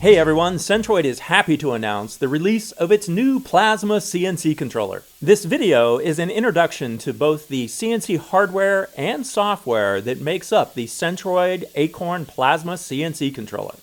Hey everyone, Centroid is happy to announce the release of its new Plasma CNC controller. This video is an introduction to both the CNC hardware and software that makes up the Centroid Acorn Plasma CNC controller.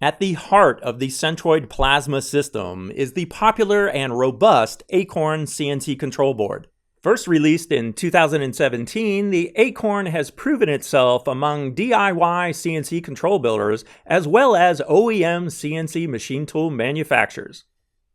At the heart of the Centroid Plasma system is the popular and robust Acorn CNC control board. First released in 2017, the Acorn has proven itself among DIY CNC control builders as well as OEM CNC machine tool manufacturers.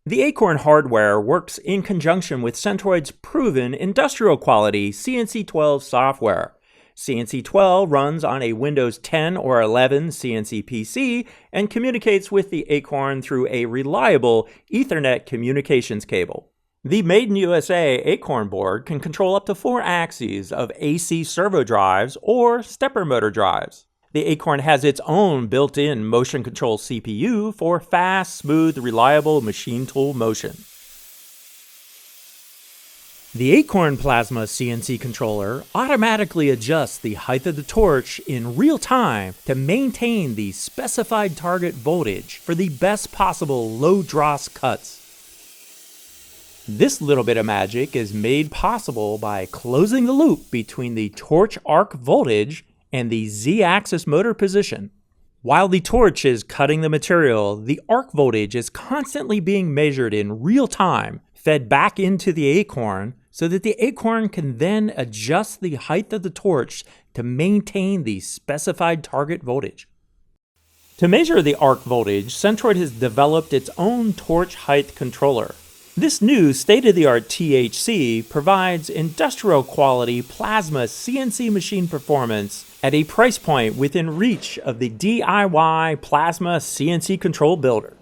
The Acorn hardware works in conjunction with Centroid's proven industrial quality CNC 12 software. CNC 12 runs on a Windows 10 or 11 CNC PC and communicates with the Acorn through a reliable Ethernet communications cable. The Made in USA Acorn board can control up to 4 axes of AC servo drives or stepper motor drives. The Acorn has its own built-in motion control CPU for fast, smooth, reliable machine tool motion. The Acorn Plasma CNC controller automatically adjusts the height of the torch in real time to maintain the specified target voltage for the best possible low dross cuts. This little bit of magic is made possible by closing the loop between the torch arc voltage and the Z-axis motor position. While the torch is cutting the material, the arc voltage is constantly being measured in real time, fed back into the Acorn, so that the Acorn can then adjust the height of the torch to maintain the specified target voltage. To measure the arc voltage, Centroid has developed its own torch height controller. This new state-of-the-art THC provides industrial-quality plasma CNC machine performance at a price point within reach of the DIY plasma CNC control builder.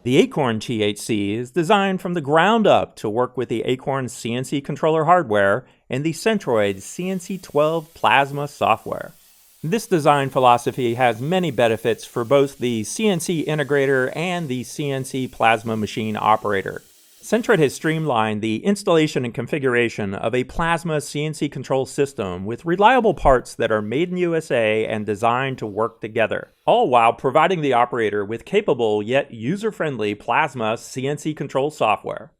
The Acorn THC is designed from the ground up to work with the Acorn CNC controller hardware and the Centroid CNC 12 plasma software. This design philosophy has many benefits for both the CNC integrator and the CNC plasma machine operator. Centroid has streamlined the installation and configuration of a plasma CNC control system with reliable parts that are made in USA and designed to work together, all while providing the operator with capable yet user-friendly plasma CNC control software.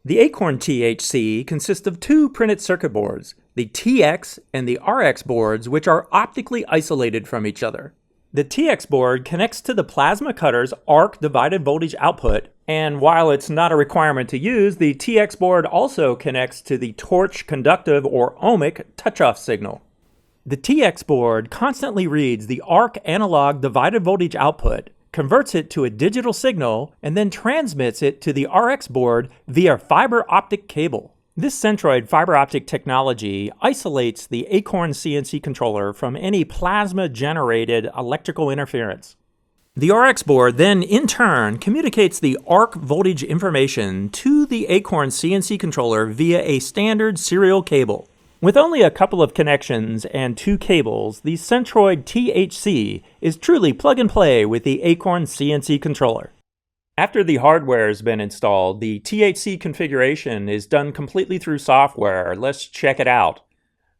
The Acorn THC consists of 2 printed circuit boards, the TX and the RX boards, which are optically isolated from each other. The TX board connects to the plasma cutter's arc divided voltage output, and while it's not a requirement to use, the TX board also connects to the torch conductive or ohmic touch-off signal. The TX board constantly reads the arc analog divided voltage output, converts it to a digital signal, and then transmits it to the RX board via fiber optic cable. This Centroid fiber optic technology isolates the Acorn CNC controller from any plasma-generated electrical interference. The RX board then, in turn, communicates the arc voltage information to the Acorn CNC controller via a standard serial cable. With only a couple of connections and 2 cables, the Centroid THC is truly plug-and-play with the Acorn CNC controller. After the hardware has been installed, the THC configuration is done completely through software. Let's check it out.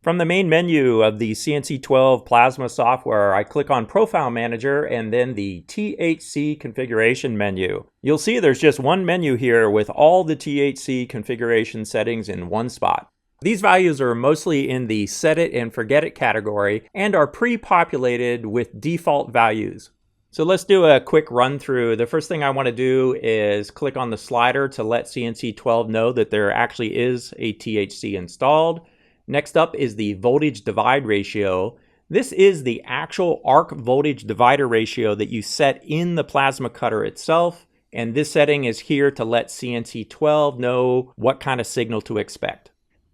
From the main menu of the CNC 12 Plasma software, I click on Profile Manager and then the THC configuration menu. You'll see there's just one menu here with all the THC configuration settings in one spot. These values are mostly in the set it and forget it category and are pre-populated with default values. So let's do a quick run through. The first thing I want to do is click on the slider to let CNC 12 know that there actually is a THC installed. Next up is the voltage divide ratio. This is the actual arc voltage divider ratio that you set in the plasma cutter itself. And this setting is here to let CNC 12 know what kind of signal to expect.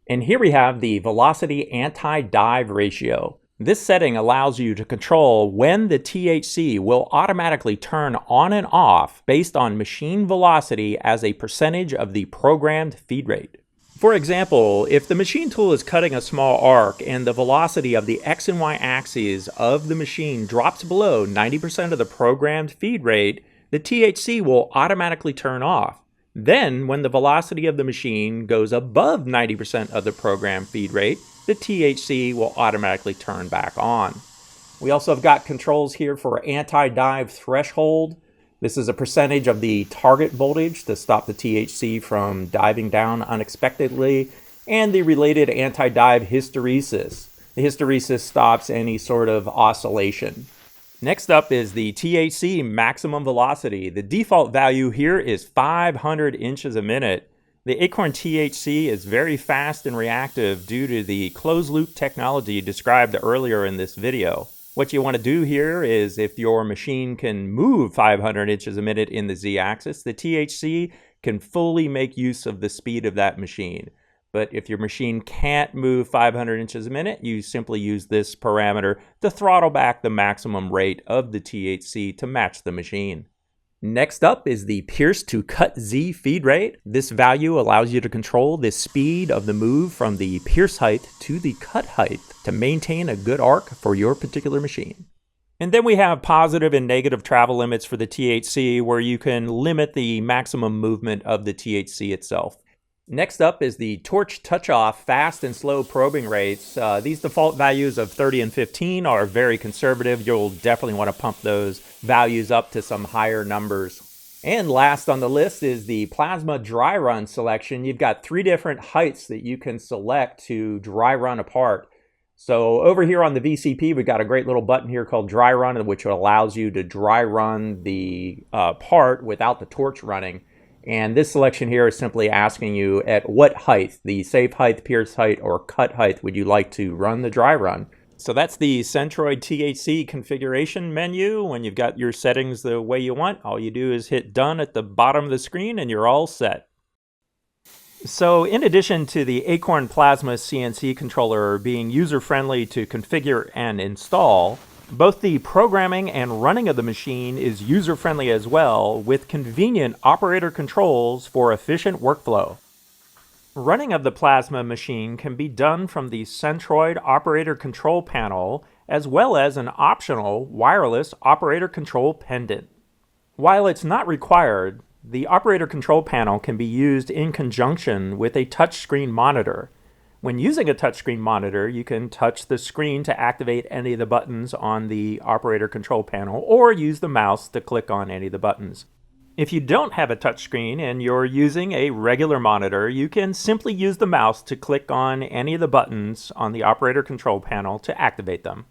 And here we have the velocity anti-dive ratio. This setting allows you to control when the THC will automatically turn on and off based on machine velocity as a percentage of the programmed feed rate. For example, if the machine tool is cutting a small arc and the velocity of the X and Y axes of the machine drops below 90% of the programmed feed rate, the THC will automatically turn off. Then, when the velocity of the machine goes above 90% of the programmed feed rate, the THC will automatically turn back on. We also have got controls here for anti-dive threshold. This is a percentage of the target voltage to stop the THC from diving down unexpectedly, and the related anti-dive hysteresis. The hysteresis stops any sort of oscillation. Next up is the THC maximum velocity. The default value here is 500 inches a minute. The Acorn THC is very fast and reactive due to the closed-loop technology described earlier in this video. What you want to do here is, if your machine can move 500 inches a minute in the z-axis, the THC can fully make use of the speed of that machine. But if your machine can't move 500 inches a minute, you simply use this parameter to throttle back the maximum rate of the THC to match the machine. Next up is the pierce to cut Z feed rate. This value allows you to control the speed of the move from the pierce height to the cut height to maintain a good arc for your particular machine. And then we have positive and negative travel limits for the THC, where you can limit the maximum movement of the THC itself. Next up is the torch touch-off fast and slow probing rates. These default values of 30 and 15 are very conservative. You'll definitely want to pump those values up to some higher numbers. And last on the list is the plasma dry run selection. You've got 3 different heights that you can select to dry run a part. So over here on the VCP, we've got a great little button here called dry run, which allows you to dry run the part without the torch running. And this selection here is simply asking you at what height, the safe height, pierce height, or cut height, would you like to run the dry run. So that's the Centroid THC configuration menu. When you've got your settings the way you want, all you do is hit done at the bottom of the screen and you're all set. So in addition to the Acorn Plasma CNC controller being user-friendly to configure and install, both the programming and running of the machine is user-friendly as well, with convenient operator controls for efficient workflow. Running of the plasma machine can be done from the Centroid operator control panel, as well as an optional wireless operator control pendant. While it's not required, the operator control panel can be used in conjunction with a touchscreen monitor. When using a touchscreen monitor, you can touch the screen to activate any of the buttons on the operator control panel, or use the mouse to click on any of the buttons. If you don't have a touchscreen and you're using a regular monitor, you can simply use the mouse to click on any of the buttons on the operator control panel to activate them.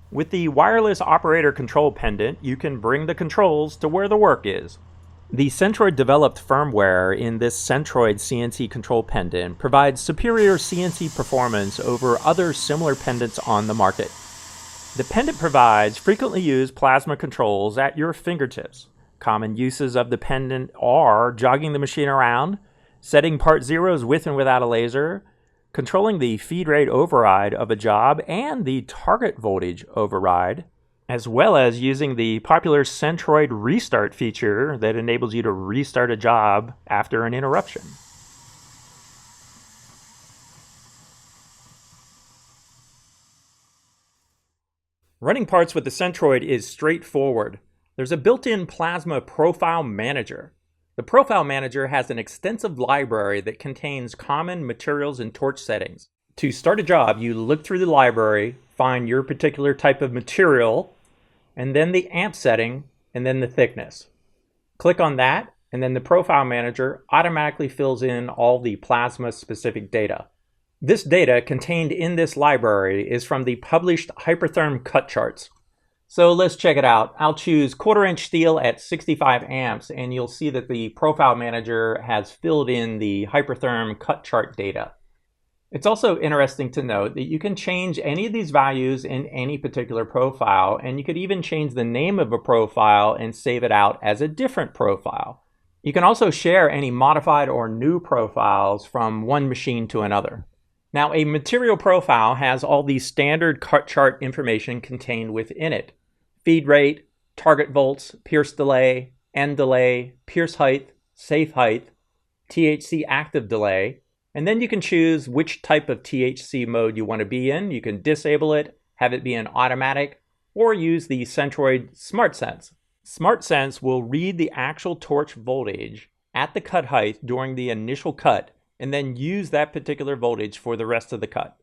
With the wireless operator control pendant, you can bring the controls to where the work is. The Centroid developed firmware in this Centroid CNC control pendant provides superior CNC performance over other similar pendants on the market. The pendant provides frequently used plasma controls at your fingertips. Common uses of the pendant are jogging the machine around, setting part zeros with and without a laser, controlling the feed rate override of a job and the target voltage override, as well as using the popular Centroid restart feature that enables you to restart a job after an interruption. Running parts with the Centroid is straightforward. There's a built-in Plasma Profile Manager. The Profile Manager has an extensive library that contains common materials and torch settings. To start a job, you look through the library, find your particular type of material, and then the amp setting, and then the thickness. Click on that, and then the Profile Manager automatically fills in all the plasma-specific data. This data contained in this library is from the published Hypertherm cut charts. So let's check it out. I'll choose 1/4" steel at 65 amps, and you'll see that the Profile Manager has filled in the Hypertherm cut chart data. It's also interesting to note that you can change any of these values in any particular profile, and you could even change the name of a profile and save it out as a different profile. You can also share any modified or new profiles from one machine to another. Now, a material profile has all the standard cut chart information contained within it: feed rate, target volts, pierce delay, end delay, pierce height, safe height, THC active delay, and then you can choose which type of THC mode you want to be in. You can disable it, have it be in automatic, or use the Centroid SmartSense. SmartSense will read the actual torch voltage at the cut height during the initial cut, and then use that particular voltage for the rest of the cut.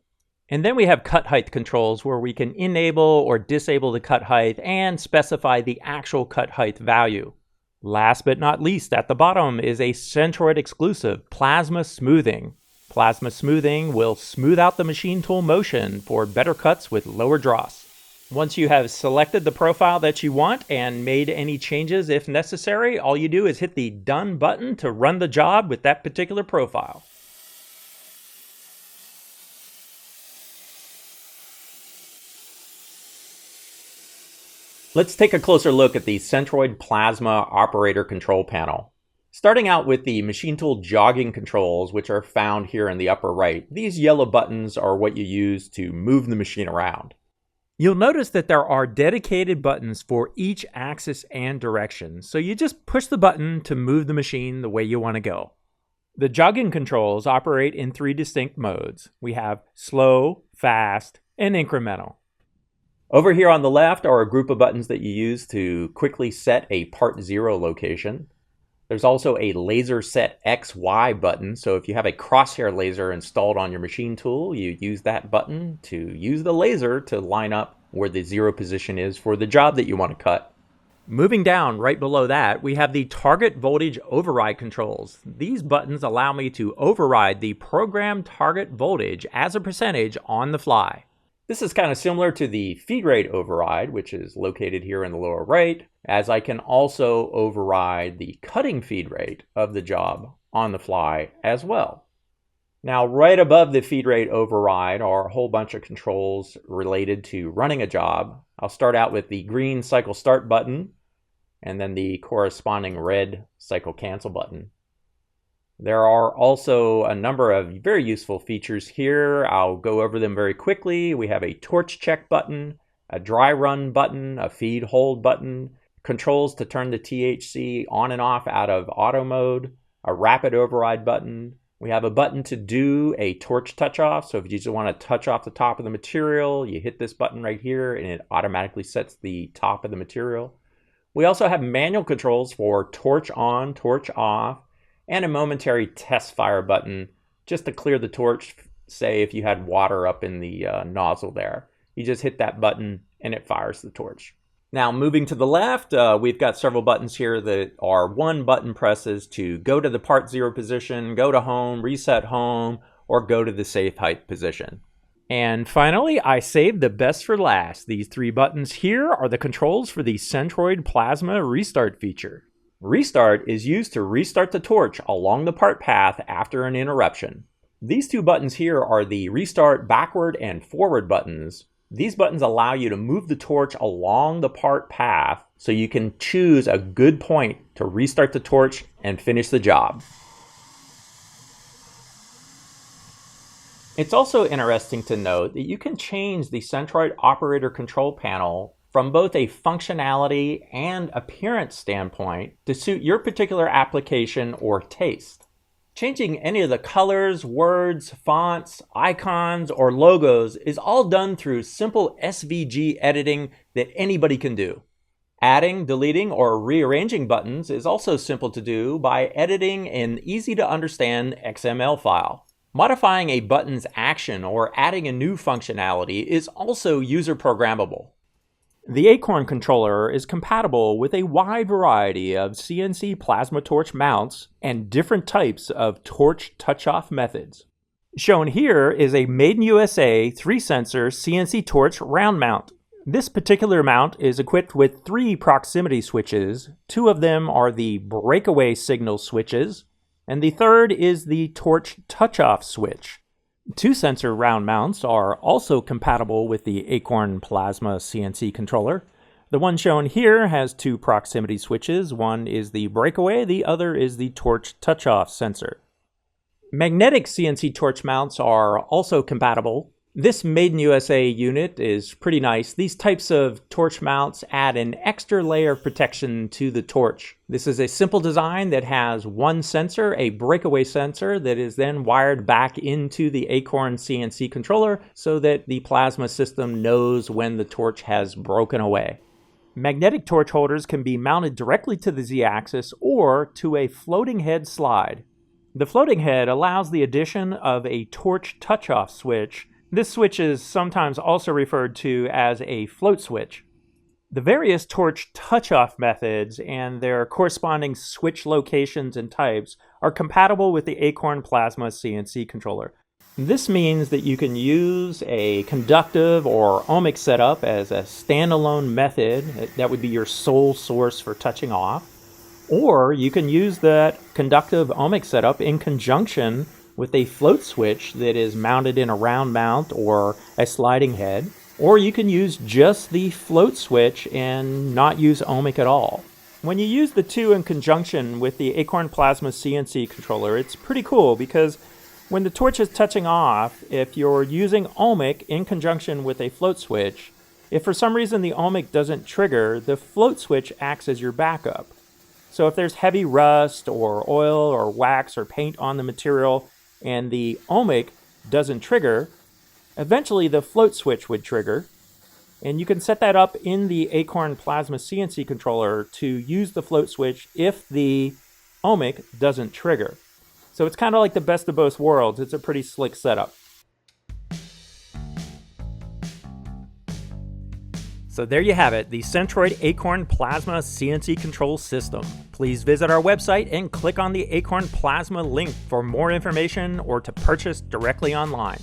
And then we have cut height controls where we can enable or disable the cut height and specify the actual cut height value. Last but not least, at the bottom is a Centroid exclusive, Plasma Smoothing. Plasma Smoothing will smooth out the machine tool motion for better cuts with lower dross. Once you have selected the profile that you want and made any changes if necessary, all you do is hit the Done button to run the job with that particular profile. Let's take a closer look at the Centroid Plasma operator control panel. Starting out with the machine tool jogging controls, which are found here in the upper right. These yellow buttons are what you use to move the machine around. You'll notice that there are dedicated buttons for each axis and direction, so you just push the button to move the machine the way you want to go. The jogging controls operate in 3 distinct modes. We have slow, fast, and incremental. Over here on the left are a group of buttons that you use to quickly set a part 0 location. There's also a laser set XY button, so if you have a crosshair laser installed on your machine tool, you use that button to use the laser to line up where the 0 position is for the job that you want to cut. Moving down right below that, we have the target voltage override controls. These buttons allow me to override the programmed target voltage as a percentage on the fly. This is kind of similar to the feed rate override, which is located here in the lower right, as I can also override the cutting feed rate of the job on the fly as well. Now, right above the feed rate override are a whole bunch of controls related to running a job. I'll start out with the green cycle start button, and then the corresponding red cycle cancel button. There are also a number of very useful features here. I'll go over them very quickly. We have a torch check button, a dry run button, a feed hold button, controls to turn the THC on and off out of auto mode, a rapid override button. We have a button to do a torch touch off. So if you just want to touch off the top of the material, you hit this button right here and it automatically sets the top of the material. We also have manual controls for torch on, torch off, and a momentary test fire button just to clear the torch, say if you had water up in the nozzle there. You just hit that button and it fires the torch. Now moving to the left, we've got several buttons here that are 1 button presses to go to the part 0 position, go to home, reset home, or go to the safe height position. And finally, I saved the best for last. These 3 buttons here are the controls for the Centroid Plasma Restart feature. Restart is used to restart the torch along the part path after an interruption. These 2 buttons here are the restart backward and forward buttons. These buttons allow you to move the torch along the part path so you can choose a good point to restart the torch and finish the job. It's also interesting to note that you can change the Centroid operator control panel from both a functionality and appearance standpoint to suit your particular application or taste. Changing any of the colors, words, fonts, icons, or logos is all done through simple SVG editing that anybody can do. Adding, deleting, or rearranging buttons is also simple to do by editing an easy-to-understand XML file. Modifying a button's action or adding a new functionality is also user-programmable. The Acorn controller is compatible with a wide variety of CNC plasma torch mounts and different types of torch touch-off methods. Shown here is a Made in USA 3-sensor CNC torch round mount. This particular mount is equipped with 3 proximity switches. 2 of them are the breakaway signal switches, and the third is the torch touch-off switch. 2-sensor round mounts are also compatible with the Acorn Plasma CNC controller. The one shown here has 2 proximity switches. One is the breakaway, the other is the torch touch-off sensor. Magnetic CNC torch mounts are also compatible. This Made in USA unit is pretty nice. These types of torch mounts add an extra layer of protection to the torch. This is a simple design that has 1 sensor, a breakaway sensor, that is then wired back into the Acorn CNC controller so that the plasma system knows when the torch has broken away. Magnetic torch holders can be mounted directly to the Z-axis or to a floating head slide. The floating head allows the addition of a torch touch-off switch This switch is sometimes also referred to as a float switch. The various torch touch-off methods and their corresponding switch locations and types are compatible with the Acorn Plasma CNC controller. This means that you can use a conductive or ohmic setup as a standalone method. That would be your sole source for touching off. Or you can use that conductive ohmic setup in conjunction with a float switch that is mounted in a round mount or a sliding head. Or you can use just the float switch and not use ohmic at all. When you use the two in conjunction with the Acorn Plasma CNC controller, it's pretty cool because when the torch is touching off, if you're using ohmic in conjunction with a float switch, if for some reason the ohmic doesn't trigger, the float switch acts as your backup. So if there's heavy rust or oil or wax or paint on the material and the ohmic doesn't trigger, eventually the float switch would trigger, and you can set that up in the Acorn Plasma CNC controller to use the float switch if the ohmic doesn't trigger. So it's kind of like the best of both worlds. It's a pretty slick setup. So there you have it, the Centroid Acorn Plasma CNC control system. Please visit our website and click on the Acorn Plasma link for more information or to purchase directly online.